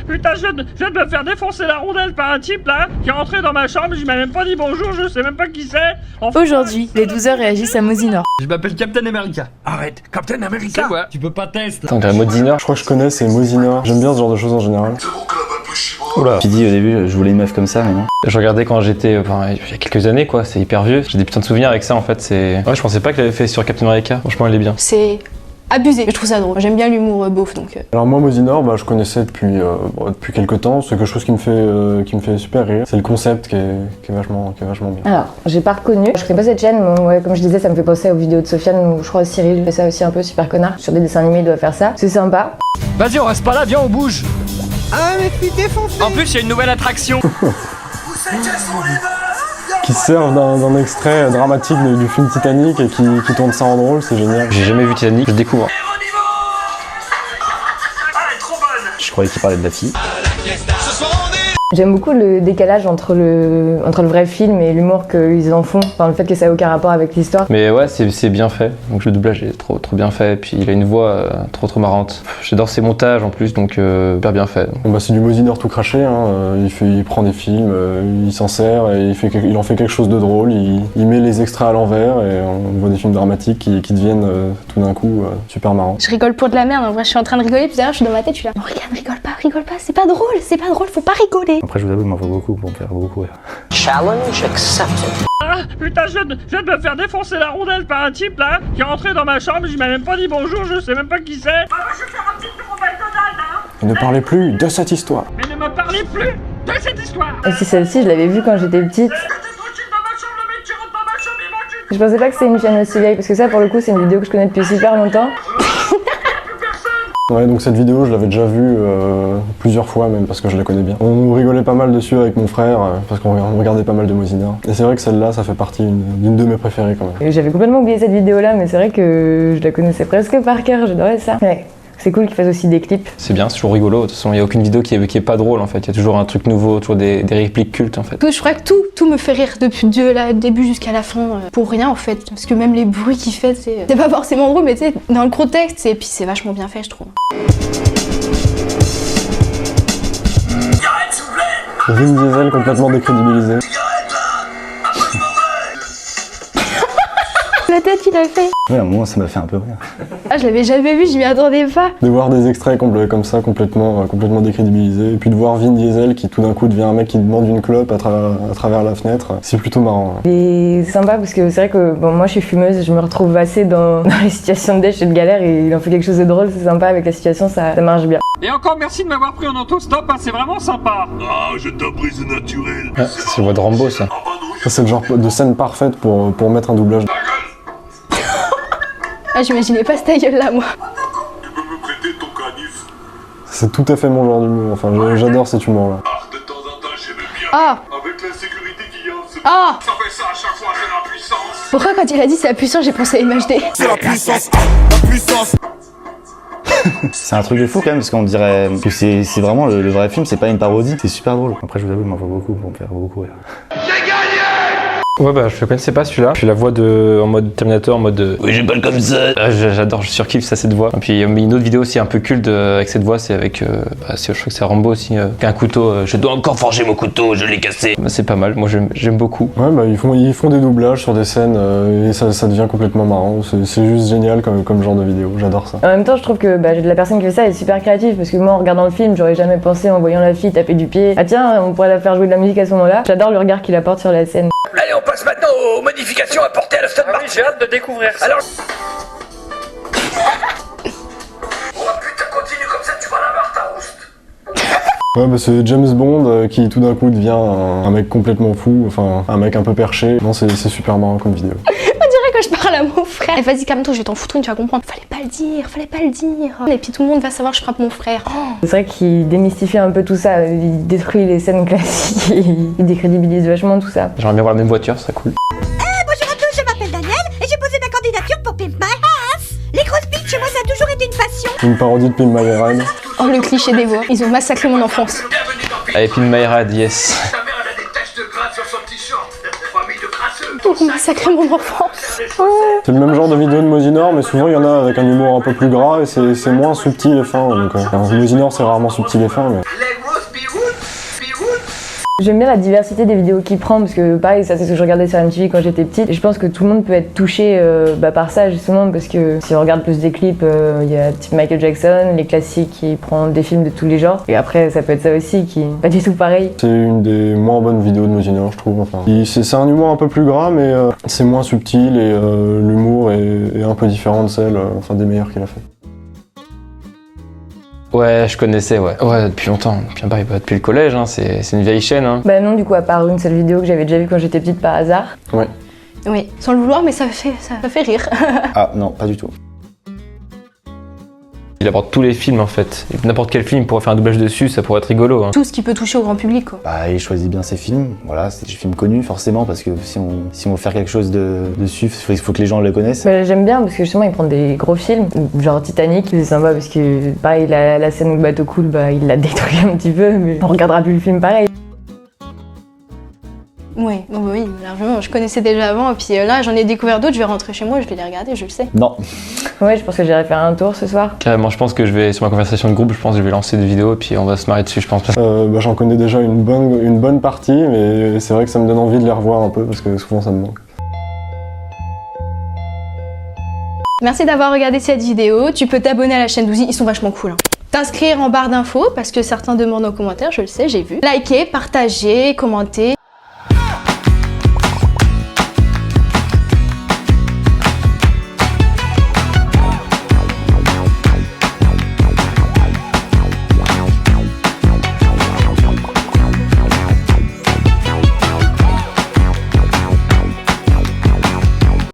putain, je viens de me faire défoncer la rondelle par un type là qui est rentré dans ma chambre, je m'a même pas dit bonjour, je sais même pas qui c'est. Enfin, Aujourd'hui, les 12 heures réagissent à Mosinor. je m'appelle Captain America. Arrête, Captain America. Ouais, tu peux pas tester. Attends, j'ai Mosinor. Je crois que je connais, c'est Mosinor. J'aime bien ce genre de choses en général. Oula. J'ai dit au début, je voulais une meuf comme ça, mais non. Je regardais quand j'étais, enfin, il y a quelques années, quoi. C'est hyper vieux. J'ai des putains de souvenirs avec ça, en fait. C'est. Ouais, je pensais pas qu'il avait fait sur Captain America. Franchement, elle est bien. C'est abusé, je trouve ça drôle. J'aime bien l'humour beauf donc. Alors moi, Mosinor, je connaissais depuis quelques temps. C'est quelque chose qui me fait super rire. C'est le concept qui est vachement bien. Alors, j'ai pas reconnu. Je connais pas cette chaîne, mais ouais, comme je disais, ça me fait penser aux vidéos de Sofiane où je crois Cyril fait ça aussi un peu, super connard. Sur des dessins animés, il doit faire ça. C'est sympa. Vas-y, on reste pas là, viens, on bouge. Ah, mais puis défoncé. En plus, il y a une nouvelle attraction. Qui servent d'un extrait dramatique du film Titanic et qui tourne ça en drôle, c'est génial. J'ai jamais vu Titanic, je découvre. Je croyais qu'il parlait de la fille. J'aime beaucoup le décalage entre le vrai film et l'humour qu'ils en font. Enfin, le fait que ça ait aucun rapport avec l'histoire. Mais ouais, c'est bien fait. Donc le doublage est trop bien fait. Et puis il a une voix trop marrante. J'adore ses montages en plus, donc hyper bien fait. C'est du Mosinor tout craché, hein. Il prend des films, il s'en sert et il en fait quelque chose de drôle. Il met les extraits à l'envers et on voit des films dramatiques qui deviennent tout d'un coup super marrants. Je rigole pour de la merde, en vrai je suis en train de rigoler, puis derrière je suis dans ma tête, je suis là. Non, regarde, rigole pas, c'est pas drôle, faut pas rigoler. Après, je vous avoue, il m'en faut beaucoup pour me faire beaucoup rire. Challenge accepted. Ah, putain, je viens de me faire défoncer la rondelle par un type là qui est rentré dans ma chambre, je m'a même pas dit bonjour, je sais même pas qui c'est. Je vais faire un petit tour au McDonald's, hein. Et ne parlez plus de cette histoire. Mais ne me parlez plus de cette histoire. Aussi celle-ci, je l'avais vue quand j'étais petite. Je pensais pas que c'était une chaîne aussi vieille, parce que ça, pour le coup, c'est une vidéo que je connais depuis super longtemps. Ouais, donc cette vidéo, je l'avais déjà vue plusieurs fois même, parce que je la connais bien. On rigolait pas mal dessus avec mon frère, parce qu'on regardait pas mal de Mosinor. Et c'est vrai que celle-là, ça fait partie d'une de mes préférées quand même. J'avais complètement oublié cette vidéo-là, mais c'est vrai que je la connaissais presque par cœur, j'adorais ça. Ouais. C'est cool qu'ils fassent aussi des clips. C'est bien, c'est toujours rigolo. De toute façon, il n'y a aucune vidéo qui est pas drôle en fait. Il y a toujours un truc nouveau, toujours des répliques cultes en fait. Je crois que tout me fait rire depuis le début jusqu'à la fin, pour rien en fait. Parce que même les bruits qu'il fait, c'est pas forcément drôle, mais tu sais, dans le contexte, et puis c'est vachement bien fait, je trouve. Vin Diesel complètement décrédibilisé. La tête qu'il a fait. Ouais, à un moment, ça m'a fait un peu rire. Ah, je l'avais jamais vu, je m'y attendais pas. De voir des extraits comme ça, complètement décrédibilisés, et puis de voir Vin Diesel qui tout d'un coup devient un mec qui demande une clope à travers la fenêtre, c'est plutôt marrant. Hein. Et c'est sympa parce que c'est vrai que moi je suis fumeuse, je me retrouve assez dans les situations de dèche et de galère et il en fait quelque chose de drôle, c'est sympa avec la situation, ça marche bien. Et encore merci de m'avoir pris en auto-stop, hein, c'est vraiment sympa. Ah, je t'en prie, c'est naturel. Ah, c'est le voix de Rambo ça. Ça c'est le genre de scène parfaite pour mettre un doublage. Ah, j'imaginais pas cette gueule là, moi. Tu peux me prêter ton canif? C'est tout à fait mon genre d'humour, enfin j'adore cet humour-là. Ah, de temps en temps, j'aime bien. Ah. Avec la sécurité qu'il y a en ce Ah. Ça fait ça à chaque fois, c'est la puissance. Pourquoi quand il a dit c'est la puissance, j'ai pensé à MHD. C'est la puissance, la puissance. C'est un truc de fou quand même, parce qu'on dirait que c'est vraiment le vrai film, c'est pas une parodie. C'est super drôle. Après, je vous avoue, il m'en faut beaucoup pour me faire beaucoup rire. Ouais, je connaissais pas celui-là. Puis la voix en mode Terminator, en mode oui, je parle comme ça. J'adore, je surkiffe ça, cette voix. Et puis il y a une autre vidéo aussi un peu culte avec cette voix, c'est avec, je crois que c'est Rambo aussi, avec un couteau. Je dois encore forger mon couteau, je l'ai cassé. C'est pas mal, moi j'aime beaucoup. Ouais, ils font des doublages sur des scènes et ça devient complètement marrant. C'est juste génial comme genre de vidéo, j'adore ça. En même temps, je trouve que la personne qui fait ça est super créative parce que moi, en regardant le film, j'aurais jamais pensé en voyant la fille taper du pied. Ah tiens, on pourrait la faire jouer de la musique à ce moment-là. J'adore le regard qu'il apporte sur la scène. Allez, on passe maintenant aux modifications apportées à la Stone Martin. Oui, j'ai hâte de découvrir ça. Alors... Oh putain, continue comme ça, tu vas l'avoir ta rouste. Ouais, c'est James Bond qui tout d'un coup devient un mec complètement fou, enfin un mec un peu perché. Non, c'est super marrant comme vidéo. On dirait que je parle à mon frère. Eh, vas-y, calme-toi, je vais t'en foutre une, tu vas comprendre. Fallait pas le dire. Et puis tout le monde va savoir que je frappe mon frère. Oh. C'est vrai qu'il démystifie un peu tout ça, il détruit les scènes classiques, il décrédibilise vachement tout ça. J'aimerais bien voir la même voiture, ce serait cool. Bonjour à tous, je m'appelle Daniel et j'ai posé ma candidature pour Pimp My Ass. Les grosses bites chez moi ça a toujours été une passion. Une parodie de Pimp My Ride. Oh, le cliché des voix. Ils ont massacré mon enfance. Allez, Pimp My Ride, yes. Ta mère, elle a des taches de gras sur son t-shirt. Famille de crasseux. Ils ont massacré mon enfance. C'est le même genre de vidéo de Mosinor, mais souvent il y en a avec un humour un peu plus gras et c'est moins subtil et fin. Donc, Mosinor c'est rarement subtil et fin, mais... J'aime bien la diversité des vidéos qu'il prend parce que pareil, ça c'est ce que je regardais sur MTV quand j'étais petite et je pense que tout le monde peut être touché par ça justement parce que si on regarde plus des clips, il y a type Michael Jackson, les classiques, il prend des films de tous les genres et après ça peut être ça aussi qui est pas du tout pareil. C'est une des moins bonnes vidéos de Mosinor je trouve. Enfin, c'est un humour un peu plus gras mais c'est moins subtil et l'humour est un peu différent de celle, des meilleurs qu'il a fait. Ouais, je connaissais, ouais. Ouais, depuis longtemps. Depuis le collège, hein. C'est une vieille chaîne, hein. Bah non, du coup, à part une seule vidéo que j'avais déjà vue quand j'étais petite par hasard. Ouais. Oui, sans le vouloir, mais ça fait rire. Ah non, pas du tout. Il aborde tous les films en fait. N'importe quel film pourrait faire un doublage dessus, ça pourrait être rigolo. Hein. Tout ce qui peut toucher au grand public, quoi. Bah, il choisit bien ses films. Voilà, c'est des films connus forcément parce que si on veut faire quelque chose dessus, il faut que les gens le connaissent. Bah, j'aime bien parce que justement il prend des gros films, genre Titanic, c'est sympa parce que pareil la scène où le bateau coule, bah il l'a détruit un petit peu, mais on regardera plus le film pareil. Oui, largement. Je connaissais déjà avant, et puis là j'en ai découvert d'autres, je vais rentrer chez moi, je vais les regarder, je le sais. Non. Ouais, je pense que j'irai faire un tour ce soir. Carrément, je pense que je vais, sur ma conversation de groupe, je vais lancer des vidéos et puis on va se marrer dessus, je pense. J'en connais déjà une bonne partie, mais c'est vrai que ça me donne envie de les revoir un peu parce que souvent ça me manque. Merci d'avoir regardé cette vidéo, tu peux t'abonner à la chaîne Douzy, ils sont vachement cool. Hein. T'inscrire en barre d'infos, parce que certains demandent en commentaire, je le sais, j'ai vu. Liker, partager, commenter.